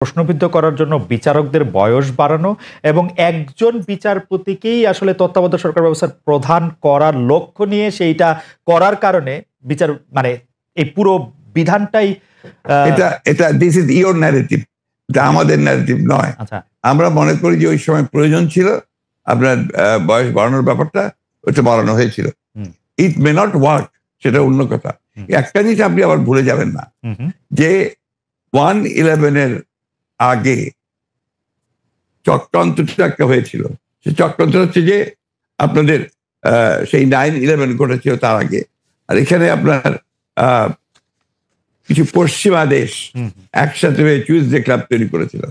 প্রশ্নবিদ্ধ করার জন্য বিচারকদের বয়স বাড়ানো এবং একজন বিচারপতিকেই আসলে তত্ত্বাবধায়ক সরকার ব্যবস্থার প্রধান করার লক্ষ্য নিয়ে সেইটা করার কারণে বিচার মানে এই পুরো বিধানটাই এটা দিস ইজ ইওর ন্যারেটিভ, এটা আমাদের ন্যারেটিভ নয়। আচ্ছা, আমরা মনে করি যে ওই সময় প্রয়োজন ছিল আপনার বয়স বাড়ানোর ব্যাপারটা, ওটা বাড়ানো হয়েছিল। ইট মে নট ওয়ার্ক, সেটা অন্য কথা। একটা জিনিস আপনি আবার ভুলে যাবেন না যে 1/11 আগে চক্রান্তটা একটা হয়েছিল। সে চক্রান্ত হচ্ছে যে আপনাদের সেই 9/11 ঘটেছিল তার আগে। আর এখানে আপনার কিছু পশ্চিমা দেশ একসাথে হয়ে চুইজডে ক্লাব তৈরি করেছিল,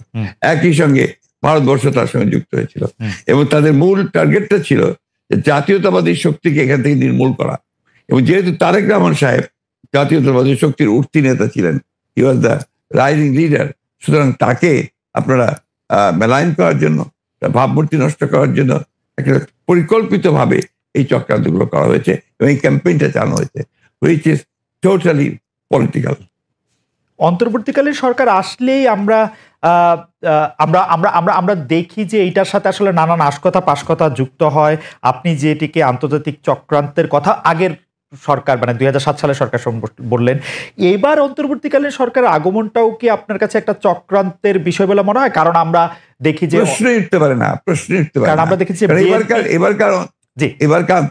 একই সঙ্গে ভারতবর্ষ তার সঙ্গে যুক্ত হয়েছিল এবং তাদের মূল টার্গেটটা ছিল যে জাতীয়তাবাদী শক্তিকে এখান থেকে নির্মূল করা। এবং যেহেতু তারেক রহমান সাহেব জাতীয়তাবাদী শক্তির উঠতি নেতা ছিলেন, হি ওয়াজ দ্য রাইজিং লিডার, সুতরাং তাকে আপনারা মেলাইন করার জন্য, ভাবমূর্তি নষ্ট করার জন্য একটা পরিকল্পিতভাবে এই চক্রান্তগুলো করা হয়েছে এবং এই ক্যাম্পেইনটা চালানো হয়েছে, হুইচ ইজ টোটালি পলিটিক্যাল। অন্তর্বর্তীকালীন সরকার আসলেই আমরা দেখি যে এইটার সাথে আসলে নানান আশকথা পাশকথা যুক্ত হয়। আপনি যেটিকে আন্তর্জাতিক চক্রান্তের কথা আগের সরকার মানে 2007 সালের সরকার বললেন, এবার অন্তর্বর্তীকালীন সরকারের আগমনটাও কি আপনার কাছে একটা চক্রান্তের বিষয় বলে মনে হয়? কারণ আমরা দেখি যে প্রশ্নই উঠতে পারে না, প্রশ্নই উঠতে পারে না। আমরা দেখেছি এবারকার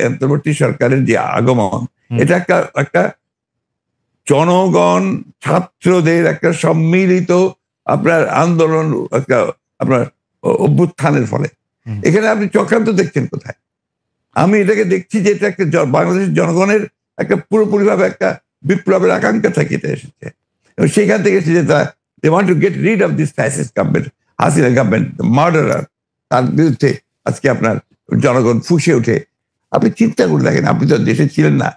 অন্তর্বর্তী সরকারের যে আগমন, এটা একটা জনগণ ছাত্রদের একটা সম্মিলিত আপনার আন্দোলন, একটা আপনার অভ্যুত্থানের ফলে। এখানে আপনি চক্রান্ত দেখছেন কোথায়? আমি এটাকে দেখছি যে এটা একটা বাংলাদেশের জনগণের একটা পুরোপুরিভাবে একটা বিপ্লবের আকাঙ্ক্ষা থেকে এটা এসেছে এবং সেখান থেকে এসেছে they want to get rid of this fascist government, Hasina government, murderer. তার বিরুদ্ধে আজকে আপনার জনগণ ফুঁসে উঠে। আপনি চিন্তা করে দেখেন, আপনি তো দেশে ছিলেন না,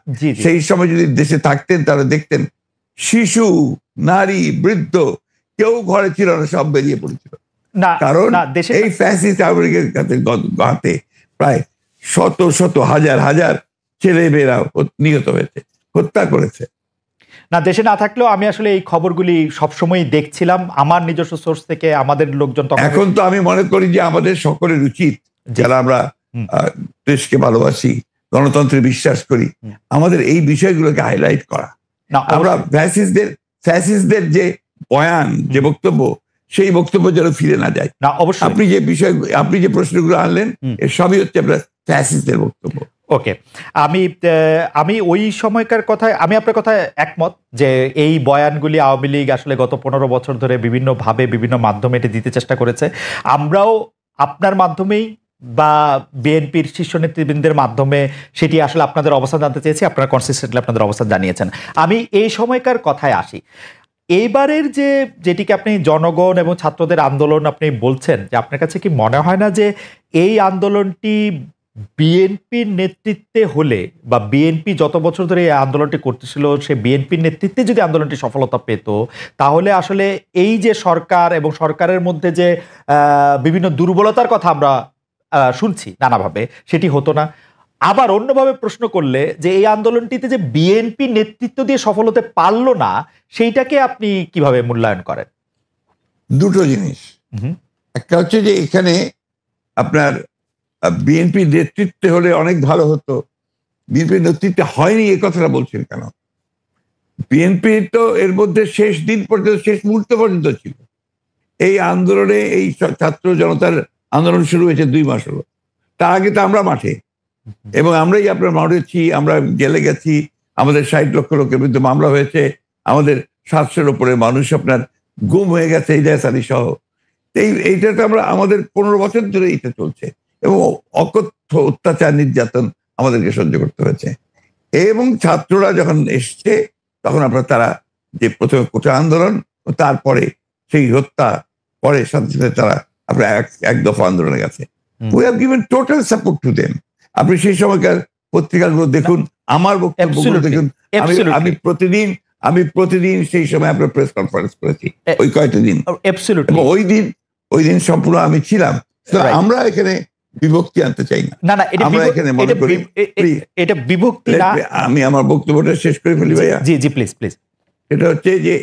সেই সময় যদি দেশে থাকতেন তাহলে দেখতেন শিশু, নারী, বৃদ্ধ কেউ ঘরে ছিল না, সব বেরিয়ে পড়েছিল। কারণ এই ফ্যাসিস্ট আমেরিকার হাতে প্রায় শত শত হাজার হাজার ছেলে মেয়েরা নিহত হয়েছে, হত্যা করেছে। না, দেশে না থাকলেও আমি আসলে এই খবরগুলি সবসময় দেখছিলাম আমার নিজস্ব সোর্স থেকে। আমাদের লোকজন এখন তো আমি মনে করি যে আমাদের সকলের উচিত, যারা আমরা দেশকে ভালোবাসি, গণতন্ত্রে বিশ্বাস করি, আমাদের এই বিষয়গুলোকে হাইলাইট করা। আমরা ফ্যাসিস্টদের যে বয়ান, যে বক্তব্য, সেই বক্তব্য যেন ফিরে না যায়। না, অবশ্যই আপনি যে প্রশ্নগুলো আনলেন, এর সবই হচ্ছে আপনার ফ্যাসিস্টদের বক্তব্য। ওকে, আমি ওই সময়কার কথায় আমি আপনার কথায় একমত যে এই বয়ানগুলি আওয়ামী লীগ আসলে গত 15 বছর ধরে বিভিন্নভাবে বিভিন্ন মাধ্যমে এটা দিতে চেষ্টা করেছে। আমরাও আপনার মাধ্যমেই বা বিএনপির শীর্ষ নেতৃবৃন্দের মাধ্যমে সেটি আসলে আপনাদের অবস্থান জানতে চেয়েছি। আপনারা কনসিস্টেন্টলি আপনাদের অবস্থান জানিয়েছেন। আমি এই সময়কার কথায় আসি। এইবারের যেটিকে আপনি জনগণ এবং ছাত্রদের আন্দোলন আপনি বলছেন, যে আপনার কাছে কি মনে হয় না যে এই আন্দোলনটি বিএনপির নেতৃত্বে হলে বা বিএনপি যত বছর ধরে এই আন্দোলনটি করতেছিল, সে বিএনপির নেতৃত্বে যদি আন্দোলনটি সফলতা পেত, তাহলে আসলে এই যে সরকার এবং সরকারের মধ্যে যে বিভিন্ন দুর্বলতার কথা আমরা শুনছি নানাভাবে, সেটি হতো না? আবার অন্যভাবে প্রশ্ন করলে, যে এই আন্দোলনটিতে যে বিএনপি নেতৃত্ব দিয়ে সফল হতে পারলো না, সেইটাকে আপনি কিভাবে মূল্যায়ন করেন? দুটো জিনিস। একটা হচ্ছে যে এখানে আপনার বিএনপি নেতৃত্বে হলে অনেক ভালো হতো, বিএনপির নেতৃত্বে হয়নি এই কথাটা বলছেন কেন? বিএনপি তো এর মধ্যে শেষ দিন পর্যন্ত, শেষ মুহূর্ত পর্যন্ত ছিল এই আন্দোলনে। এই ছাত্র জনতার আন্দোলন শুরু হয়েছে 2 মাস হলো, তার আগে তো আমরা মাঠে, এবং আমরাই আপনার মাঠেছি, আমরা জেলে গেছি, আমাদের 60 লক্ষ লোকের বিরুদ্ধে মামলা হয়েছে, আমাদের 700-এর উপরে মানুষ আপনার গুম হয়ে গেছে, এই জায়গায় সহ। এইটা তো আমরা আমাদের 15 বছর ধরে এটা চলছে এবং অকথ্য অত্যাচার নির্যাতন আমাদেরকে সহ্য করতে হয়েছে। এবং ছাত্ররা যখন এসছে তখন আপনার তারা যে প্রথমে কোটা আন্দোলন, তারপরে সেই হত্যা, পরে সাথে সাথে তারা আপনার এক দফা আন্দোলনে গেছে। We have given total support to them. আপনি সেই সময়কার পত্রিকাগুলো দেখুন, আমার বক্তব্যগুলো দেখুন। আমি প্রতিদিন সেই সময় আপনার প্রেস কনফারেন্স করেছি ওই কয়েকটা দিন, এবং ওই দিন সম্পূর্ণ আমি ছিলাম। আমরা এখানে বিভক্তি আনতে চাই না। আমরা এখানে মনে করি এটা বিভক্তি না। আমি আমার বক্তব্যটা শেষ করে ফেলি ভাইয়া। জি প্লিজ। এটা হচ্ছে যে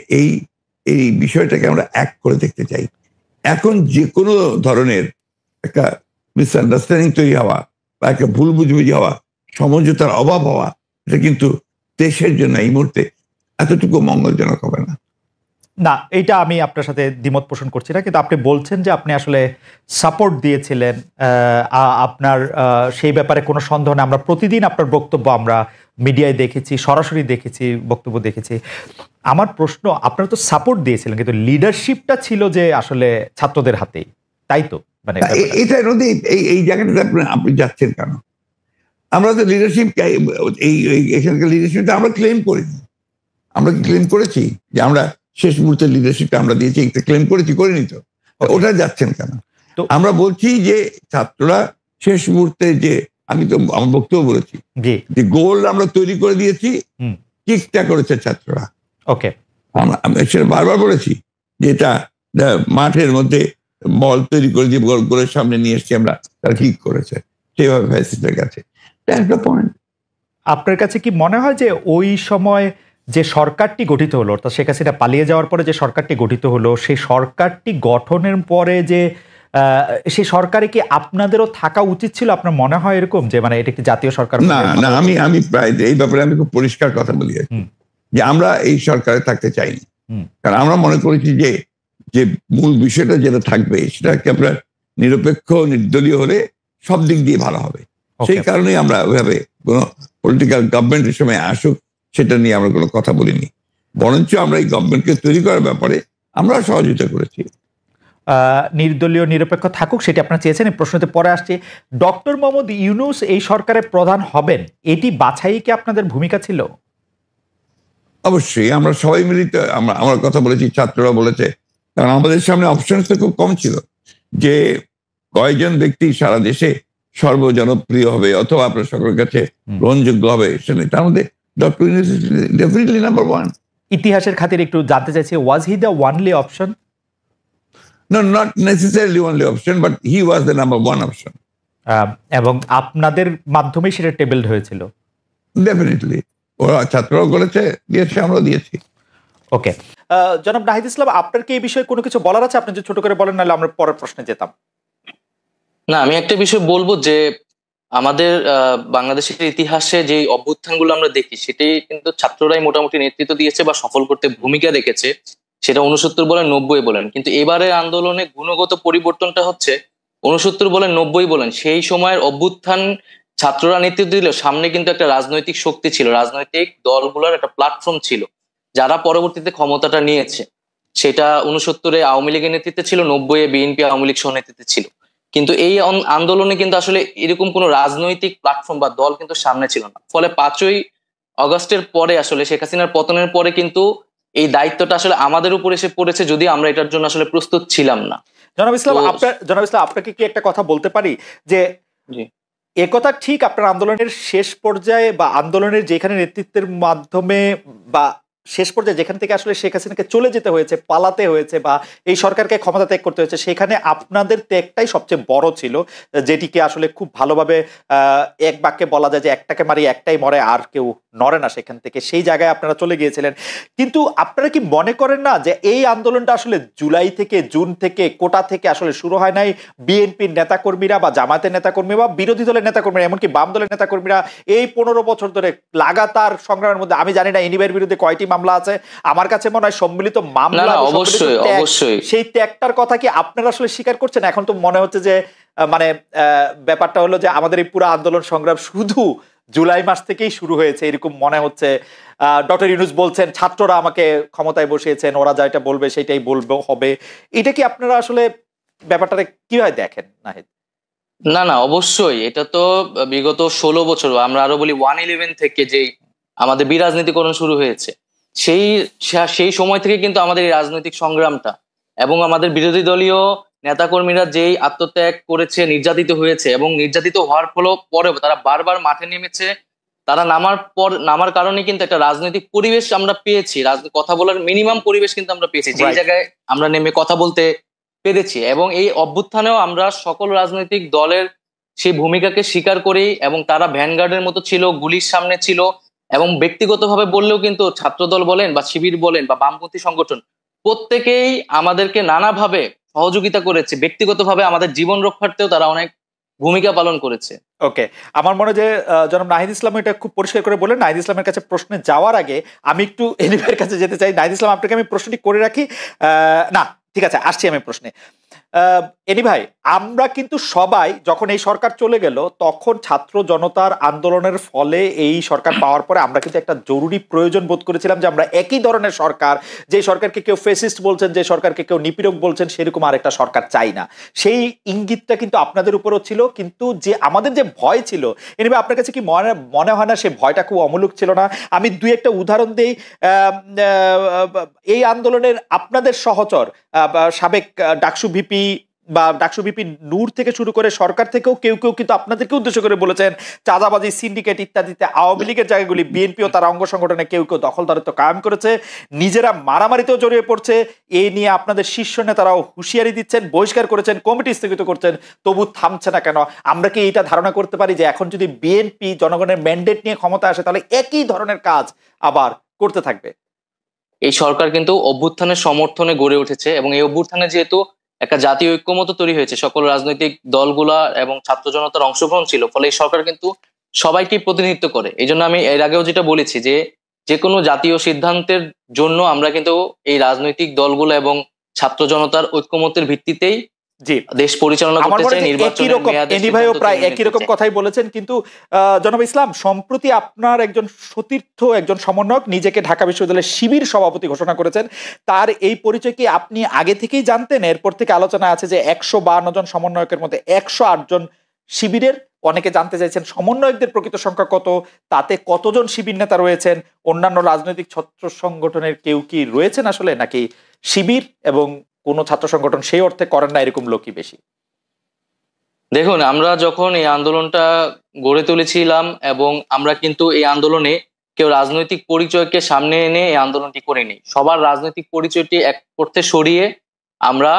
এই বিষয়টাকে আমরা এক করে দেখতে চাই। এখন যে কোনো ধরনের একটা মিসআন্ডারস্ট্যান্ডিং তৈরি হওয়া বা একটা ভুল বুঝবুঝি হওয়া, সমঝোতার অভাব হওয়া, এটা কিন্তু দেশের জন্য এই মুহূর্তে এতটুকু মঙ্গলজনক হবে না। না, এটা আমি আপনার সাথে দ্বিমত পোষণ করছি না, কিন্তু আপনি বলছেন যে আপনি আসলে সাপোর্ট দিয়েছিলেন, আপনার সেই ব্যাপারে কোনো সন্দেহ নেই। আমরা প্রতিদিন আপনার বক্তব্য আমরা মিডিয়ায় দেখেছি, সরাসরি দেখেছি, বক্তব্য দেখেছি। আমার প্রশ্ন, আপনারা তো সাপোর্ট দিয়েছিলেন, কিন্তু লিডারশিপটা ছিল যে আসলে ছাত্রদের হাতেই, তাই তো? মানে এটা নদী এই জায়গাটাতে আপনি যাচ্ছেন কেন? আমরা তো লিডারশিপ, এখানকার লিডারশিপটা আমরা ক্লেম করিনি। আমরা কি ক্লেম করেছি যে আমরা শেষ মুহূর্তের লিডারশিপটা আমরা দিয়েছি? একটা ক্লেম করেছি, করিনি তো। ওটা যাচ্ছেন কেন? আমরা বলছি যে ছাত্ররা শেষ মুহূর্তে যে, আমি তো আমার বক্তব্য বলেছি যে গোল আমরা তৈরি করে দিয়েছি, কিকটা করেছে ছাত্ররা। ওকে, আমি সেটা বারবার বলেছি যে এটা মাঠের মধ্যে বল তৈরি করে দিয়ে গোলের সামনে নিয়ে এসেছি আমরা, তারা কিক করেছে, সেভাবে ফ্যাসিস্টের কাছে। একটা পয়েন্ট, আপনার কাছে কি মনে হয় যে ওই সময় যে সরকারটি গঠিত হলো, অর্থাৎ শেখ হাসিনা পালিয়ে যাওয়ার পরে যে সরকারটি গঠিত হলো, সেই সরকারটি গঠনের পরে যে সেই সরকারে কি আপনাদেরও থাকা উচিত ছিল? আপনার মনে হয় এরকম যে মানে এটা একটি জাতীয় সরকার? না, আমি প্রায় এই ব্যাপারে আমি খুব পরিষ্কার কথা বলি যে আমরা এই সরকারে থাকতে চাইনি। কারণ আমরা মনে করেছি যে মূল বিষয়টা যেটা থাকবে সেটাকে আপনার নিরপেক্ষ, নির্দলীয় হলে সব দিক দিয়ে ভালো হবে। সেই কারণেই আমরা ওইভাবে কোনো পলিটিক্যাল গভর্নমেন্টের সময় আসুক সেটা নিয়ে আমরা কোনো কথা বলিনি। বরঞ্চ আমরা এই গভর্নমেন্টকে তৈরি করার ব্যাপারে আমরা সহযোগিতা করেছি। নির্দলীয় নিরপেক্ষ থাকুক সেটি আপনারা চেয়েছেন। এই প্রশ্নতে পরে আসছে, ডক্টর মোহাম্মদ ইউনূস এই সরকারের প্রধান হবেন, এটি বাছাই কি আপনাদের ভূমিকা ছিল? অবশ্যই আমরা সবাই মিলিত আমার কথা বলেছি, ছাত্ররা বলেছে। কারণ আমাদের সামনে অপশন তো খুব কম ছিল যে কয়জন ব্যক্তি সারা দেশে সর্বজনপ্রিয় হবে অথবা আপনার সকলের কাছে গ্রহণযোগ্য হবে, তার মধ্যে doctor Yunus definitely number one. ইতিহাসের খাতিরে একটু জানতে চাইছি, was he the only option? No, not necessarily only option, but he was the number one option. এবং আপনাদের মাধ্যমে সেটা টেবলড হয়েছিল? ডেফিনেটলি, ওরা ছাত্ররাও করেছে, দিয়েছে, আমরা দিয়েছি। ওকে, জনাব নাহিদ ইসলাম, আপনার কি এই বিষয়ে কোনো কিছু বলার আছে? আপনি যদি ছোট করে বলেন, নাহলে আমরা পরের প্রশ্নে যেতাম। না, আমি একটা বিষয় বলবো যে আমাদের বাংলাদেশের ইতিহাসে যে অভ্যুত্থানগুলো আমরা দেখি সেটাই কিন্তু ছাত্ররাই মোটামুটি নেতৃত্ব দিয়েছে বা সফল করতে ভূমিকা রেখেছে, সেটা 69 বলেন 90 বলেন। কিন্তু এবারের আন্দোলনে গুণগত পরিবর্তনটা হচ্ছে 69 বলেন 90 বলেন, সেই সময়ের অভ্যুত্থান ছাত্ররা নেতৃত্ব দিলেও সামনে কিন্তু একটা রাজনৈতিক শক্তি ছিল, রাজনৈতিক দলগুলোর একটা প্ল্যাটফর্ম ছিল যারা পরবর্তীতে ক্ষমতাটা নিয়েছে। সেটা 69-এ আওয়ামী লীগের নেতৃত্বে ছিল, 90-এ বিএনপি আওয়ামী লীগ সহ নেতৃত্বে ছিল। কিন্তু এই আন্দোলনে কিন্তু আসলে এরকম কোনো রাজনৈতিক প্ল্যাটফর্ম বা দল কিন্তু সামনে ছিল না। ফলে 5ই আগস্টের পরে আসলে শেখ হাসিনার পতনের পরে কিন্তু এই দায়িত্বটা আসলে আমাদের উপর এসে পড়েছে, যদি আমরা এটার জন্য আসলে প্রস্তুত ছিলাম না। জনাব ইসলাম, আপনাকে কি একটা কথা বলতে পারি যে একথা ঠিক, আপনার আন্দোলনের শেষ পর্যায়ে বা আন্দোলনের যেখানে নেতৃত্বের মাধ্যমে বা শেষ পর্যায়ে যেখান থেকে আসলে শেখ হাসিনাকে চলে যেতে হয়েছে, পালাতে হয়েছে বা এই সরকারকে ক্ষমতা ত্যাগ করতে হয়েছে, সেখানে আপনাদের ত্যাগটাই সবচেয়ে বড় ছিল, যেটিকে আসলে খুব ভালোভাবে এক বাক্যে বলা যায় যে একটাকে মারি একটাই মরে, আর কেউ নড়ে না সেখান থেকে। সেই জায়গায় আপনারা চলে গিয়েছিলেন। কিন্তু আপনারা কি মনে করেন না যে এই আন্দোলনটা আসলে জুলাই থেকে, জুন থেকে, কোটা থেকে আসলে শুরু হয় নাই? বিএনপির নেতাকর্মীরা বা জামাতের নেতাকর্মী বা বিরোধী দলের নেতাকর্মীরা, এমনকি বাম দলের নেতাকর্মীরা এই 15 বছর ধরে লাগাতার সংগ্রামের মধ্যে, আমি জানি না এনিবার বিরুদ্ধে কয়টি মামলা আছে, আমার কাছে মনে হয় সম্মিলিত মামলা, অবশ্যই সেই ত্যাগটার কথা কি আপনারা আসলে স্বীকার করছেন? এখন তো মনে হচ্ছে যে মানে ব্যাপারটা হলো যে আমাদের এই পুরো আন্দোলন সংগ্রাম শুধু জুলাই মাস থেকেই শুরু হয়েছে, এরকম মনে হচ্ছে। ডক্টর ইউনূস বলছেন ছাত্ররা আমাকে ক্ষমতায় বসিয়েছেন, ওরা যেটা বলবে সেটাই বলবে হবে। এটা কি আপনারা আসলে ব্যাপারটা কিভাবে দেখেন নাহিদ? না, অবশ্যই এটা তো বিগত 16 বছর, আমরা আরো বলি 111 থেকে যে আমাদের বিরাজনীতিকরণ শুরু হয়েছে, সেই সময় থেকে কিন্তু আমাদের এই রাজনৈতিক সংগ্রামটা এবং আমাদের বিরোধী দলীয় নেতাকর্মীরা যেই আত্মত্যাগ করেছে, নির্যাতিত হয়েছে এবং নির্যাতিত হওয়ার পরেও তারা বারবার মাঠে নেমেছে। তারা নামার কারণে কিন্তু একটা রাজনৈতিক পরিবেশ আমরা পেয়েছি, কথা বলার মিনিমাম পরিবেশ কিন্তু আমরা পেয়েছি, যে জায়গায় আমরা নেমে কথা বলতে পেরেছি। এবং এই অভ্যুত্থানেও আমরা সকল রাজনৈতিক দলের সেই ভূমিকাকে স্বীকার করি এবং তারা ভ্যানগার্ডের মতো ছিল, গুলির সামনে ছিল। এবং ব্যক্তিগতভাবে বললেও কিন্তু ছাত্রদল বলেন বা শিবির বলেন বা বামপন্থী সংগঠন প্রত্যেকেই আমাদেরকে নানাভাবে সহযোগিতা করেছে, ব্যক্তিগতভাবে আমাদের জীবন রক্ষার্থেও তারা অনেক ভূমিকা পালন করেছে। ওকে, আমার মনে হয় যে জনাব নাহিদ ইসলাম এটা খুব পরিষ্কার করে বলেন। নাহিদ ইসলামের কাছে প্রশ্নে যাওয়ার আগে আমি একটু এনিভাইয়ের কাছে যেতে চাই। নাহিদ ইসলাম, আপনাকে আমি প্রশ্নটি করে রাখি। না, ঠিক আছে, আসছি আমি প্রশ্নে। এনি ভাই, আমরা কিন্তু সবাই যখন এই সরকার চলে গেল তখন ছাত্র জনতার আন্দোলনের ফলে এই সরকার পাওয়ার পরে আমরা কিন্তু একটা জরুরি প্রয়োজন বোধ করেছিলাম যে আমরা একই ধরনের সরকার, যে সরকারকে কেউ ফেসিস্ট বলছেন, যে সরকারকে কেউ নিপীড়ক বলছেন, সেরকম আরেকটা সরকার চাই না। সেই ইঙ্গিতটা কিন্তু আপনাদের উপরও ছিল, কিন্তু যে আমাদের যে ভয় ছিল, এনি ভাই আপনার কাছে কি মনে হয় না সে ভয়টা খুব অমূলক ছিল না? আমি দুই একটা উদাহরণ দিই। এই আন্দোলনের আপনাদের সহচর সাবেক ডাকসু ভিপি বা ডাকসু ভিপি নূর থেকে শুরু করে সরকার থেকেও কেউ কেউ কিন্তু আপনাদেরকে উদ্দেশ্য করে বলেছেন চাঁদাবাজি, সিন্ডিকেট ইত্যাদিতে আওয়ামী লীগের জায়গাগুলি বিএনপিও তার অঙ্গ সংগঠনে কেউ কেউ দখলদারিত্ব কায়েম করেছে, নিজেরা মারামারিতেও জড়িয়ে পড়ছে। এই নিয়ে আপনাদের শীর্ষ নেতারাও হুঁশিয়ারি দিচ্ছেন, বহিষ্কার করেছেন, কমিটি স্থগিত করছেন, তবু থামছে না কেন? আমরা কি এইটা ধারণা করতে পারি যে এখন যদি বিএনপি জনগণের ম্যান্ডেট নিয়ে ক্ষমতা আসে তাহলে একই ধরনের কাজ আবার করতে থাকবে? এই সরকার কিন্তু অভ্যুত্থানের সমর্থনে গড়ে উঠেছে, এবং এই অভ্যুত্থানে যেহেতু একটা জাতীয় ঐক্যমত্য তৈরি হয়েছে, সকল রাজনৈতিক দলগুলা এবং ছাত্র জনতার অংশগ্রহণ ছিল, ফলে এই সরকার কিন্তু সবাইকে প্রতিনিধিত্ব করে। এই জন্য আমি এর আগেও যেটা বলেছি যে যে কোনো জাতীয় সিদ্ধান্তের জন্য আমরা কিন্তু এই রাজনৈতিক দলগুলো এবং ছাত্র জনতার ঐক্যমত্যের ভিত্তিতেই জি দেশ পরিচালনা করতে চাই। নির্বাচনের মেয়াদে এনি ভাইও প্রায় একই রকম কথাই বলেছেন, কিন্তু জনাব ইসলাম, সম্প্রতি আপনার একজন সতীর্থ, একজন সমন্বয়ক নিজেকে ঢাকা বিশ্ববিদ্যালয়ের শিবির সভাপতি ঘোষণা করেছেন। তার এই পরিচয় কি আপনি আগে থেকেই জানতেন? এরপর থেকে আলোচনা আছে যে 152 জন সমন্বয়কের মধ্যে 108 জন শিবিরের। অনেকে জানতে চাইছেন সমন্বয়কদের প্রকৃত সংখ্যা কত, তাতে কতজন শিবির নেতা রয়েছেন, অন্যান্য রাজনৈতিক ছাত্র সংগঠনের কেউ কি রয়েছেন আসলে, নাকি শিবির এবং কোন ছাত্র সংগঠন সেই অর্থে করেন না এরকম লোকই বেশি? দেখুন, আমরা যখন এই আন্দোলনটা গড়ে তুলেছিলাম, এবং আমরা কিন্তু এই আন্দোলনে কেউ রাজনৈতিক পরিচয়কে সামনে এনে এই আন্দোলনটি করিনি। সবার রাজনৈতিক পরিচয়টি এক করতে সরিয়ে আমরা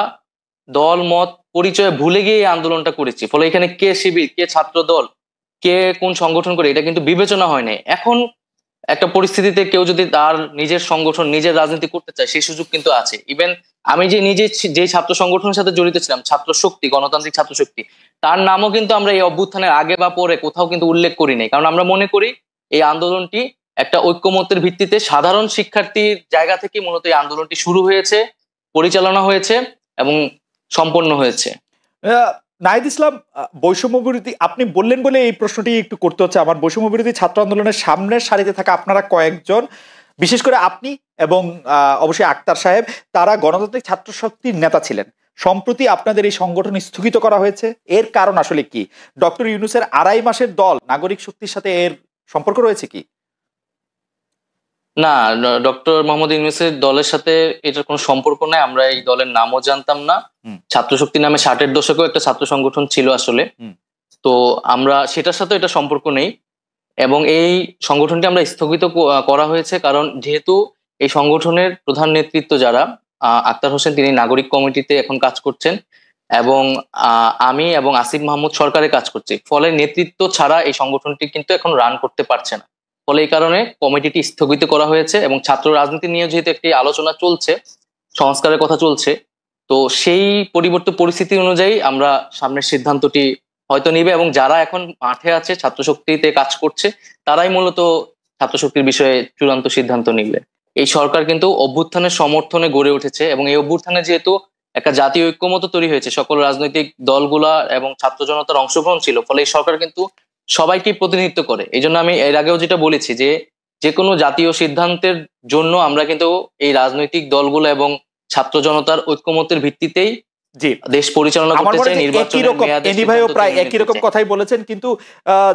দল মত পরিচয় ভুলে গিয়ে এই আন্দোলনটা করেছি। ফলে এখানে কে শিবির, কে ছাত্র দল, কে কোন সংগঠন করে, এটা কিন্তু বিবেচনা হয় নাই। এখন একটা পরিস্থিতিতে কেউ যদি তার নিজের সংগঠন, নিজের রাজনীতি করতে চায়, সেই সুযোগ কিন্তু আছে। ইভেন আমি যে নিজে যে ছাত্র সংগঠনের সাথে জড়িত ছিলাম, ছাত্র শক্তি, গণতান্ত্রিক ছাত্র শক্তি, তার নামও কিন্তু আমরা এই অভ্যুত্থানের আগে বা পরে কোথাও কিন্তু উল্লেখ করি নাই। কারণ আমরা মনে করি এই আন্দোলনটি একটা ঐক্যমত্যের ভিত্তিতে সাধারণ শিক্ষার্থীর জায়গা থেকে মূলত এই আন্দোলনটি শুরু হয়েছে, পরিচালনা হয়েছে এবং সম্পন্ন হয়েছে। নাহিদ ইসলাম, বৈষম্য বিরোধী আপনি বললেন বলে এই প্রশ্নটি একটু করতে হচ্ছে আমার। বৈষম্য বিরোধী ছাত্র আন্দোলনের সামনের সারিতে থাকা আপনারা কয়েকজন, বিশেষ করে আপনি এবং অবশ্যই আক্তার সাহেব, তারা গণতান্ত্রিক ছাত্র শক্তির নেতা ছিলেন। সম্প্রতি আপনাদের এই সংগঠন স্থগিত করা হয়েছে, এর কারণ আসলে কি? ডক্টর ইউনূসের 2.5 মাসের দল নাগরিক শক্তির সাথে এর সম্পর্ক রয়েছে কি? না, ডক্টর মোহাম্মদ ইউনূসের দলের সাথে এটার কোনো সম্পর্ক নাই। আমরা এই দলের নামও জানতাম না। ছাত্র শক্তি নামে 60-এর দশকেও একটা ছাত্র সংগঠন ছিল আসলে। তো আমরা সেটার সাথে এটা সম্পর্ক নেই, এবং এই সংগঠনটি আমরা স্থগিত করা হয়েছে কারণ যেহেতু এই সংগঠনের প্রধান নেতৃত্ব যারা, আক্তার হোসেন, তিনি নাগরিক কমিটিতে এখন কাজ করছেন, এবং আমি এবং আসিফ মাহমুদ সরকারে কাজ করছি। ফলে নেতৃত্ব ছাড়া এই সংগঠনটি কিন্তু এখন রান করতে পারছে না। ফলে এই কারণে কমিটিটি স্থগিত করা হয়েছে, এবং ছাত্র রাজনীতি নিয়ে যেহেতু একটি আলোচনা চলছে, সংস্কারের কথা চলছে, তো সেই পরিবর্তিত পরিস্থিতি অনুযায়ী আমরা সামনের সিদ্ধান্তটি হয়তো নিবে, এবং যারা এখন মাঠে আছে ছাত্র শক্তিতে কাজ করছে তারাই মূলত ছাত্র শক্তির বিষয়ে চূড়ান্ত সিদ্ধান্ত নিবে। এই সরকার কিন্তু অভ্যুত্থানের সমর্থনে গড়ে উঠেছে, এবং এই অভ্যুত্থানে যেহেতু একটা জাতীয় ঐক্যমত্য তৈরি হয়েছে, সকল রাজনৈতিক দলগুলা এবং ছাত্র জনতার অংশগ্রহণ ছিল, ফলে এই সরকার কিন্তু সবাইকে প্রতিনিধিত্ব করে। এই জন্য আমি এর আগেও যেটা বলেছি যে যে কোনো জাতীয় সিদ্ধান্তের জন্য আমরা কিন্তু এই রাজনৈতিক দলগুলো এবং ছাত্র জনতার ঐক্যমত্যের ভিত্তিতেই জি দেশ পরিচালনা করতে চাই। নির্বাচনের মেয়াদে এনি ভাইও প্রায় একই রকম কথাই বলেছেন, কিন্তু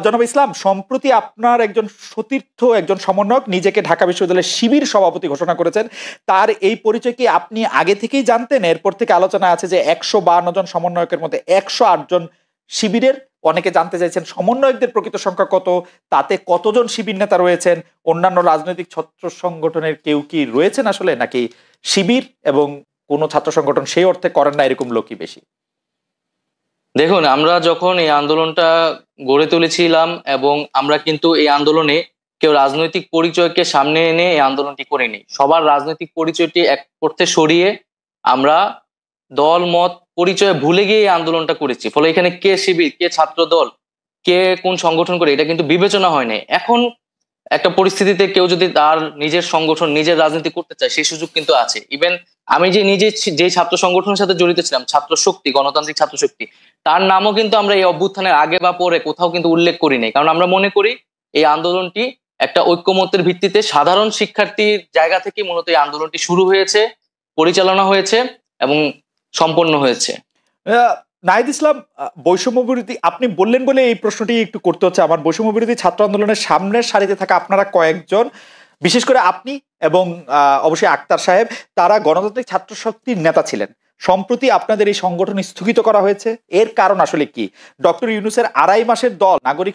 জনাব ইসলাম, সম্প্রতি আপনার একজন সতীর্থ, একজন সমন্বয়ক নিজেকে ঢাকা বিশ্ববিদ্যালয়ের শিবির সভাপতি ঘোষণা করেছেন। তার এই পরিচয় কি আপনি আগে থেকেই জানতেন? এরপর থেকে আলোচনা আছে যে 152 জন সমন্বয়কের মধ্যে 108 জন শিবিরের। অনেকে জানতে চাইছেন সমন্বয়কদের প্রকৃত সংখ্যা কত, তাতে কতজন শিবির নেতা রয়েছেন, অন্যান্য রাজনৈতিক ছাত্র সংগঠনের কেউ কি রয়েছেন আসলে, নাকি শিবির এবং কোন ছাত্র সংগঠন সেই অর্থে করেন না এরকম লোকই বেশি? দেখুন, আমরা যখন এই আন্দোলনটা গড়ে তুলেছিলাম, এবং আমরা কিন্তু এই আন্দোলনে কেউ রাজনৈতিক পরিচয়কে সামনে এনে এই আন্দোলনটি করিনি। সবার রাজনৈতিক পরিচয়টি এক অর্থে সরিয়ে আমরা দল মত পরিচয় ভুলে গিয়ে এই আন্দোলনটা করেছি। ফলে এখানে কে শিবির, কে ছাত্র দল, কে কোন সংগঠন করে এটা কিন্তু বিবেচনা হয় নাই। এখন একটা পরিস্থিতিতে কেউ যদি তার নিজের সংগঠন, নিজের রাজনীতি করতে চায়, সেই সুযোগ কিন্তু আছে। ইভেন আমি যে নিজে যে ছাত্র সংগঠনের সাথে জড়িত ছিলাম, ছাত্র শক্তি, গণতান্ত্রিক ছাত্র শক্তি, তার নামও কিন্তু আমরা এই অভ্যুত্থানের আগে বা পরে কোথাও কিন্তু উল্লেখ করি নাই। কারণ আমরা মনে করি এই আন্দোলনটি একটা ঐক্যমত্যের ভিত্তিতে সাধারণ শিক্ষার্থীর জায়গা থেকে মূলত এই আন্দোলনটি শুরু হয়েছে, পরিচালনা হয়েছে এবং সম্পন্ন হয়েছে। নাহিদ ইসলাম, বৈষম্য বিরোধী আপনি বললেন বলে এই প্রশ্নটি একটু করতে হচ্ছে আমার। বৈষম্য বিরোধী ছাত্র আন্দোলনের সামনের সারিতে থাকা আপনারা কয়েকজন, বিশেষ করে আপনি এবং অবশ্যই আক্তার সাহেব, তারা গণতান্ত্রিক ছাত্র শক্তির নেতা ছিলেন। সম্প্রতি আপনাদের এই সংগঠন স্থগিত করা হয়েছে, এর কারণ আসলে কি? ডক্টর ইউনূসের 2.5 মাসের দল নাগরিক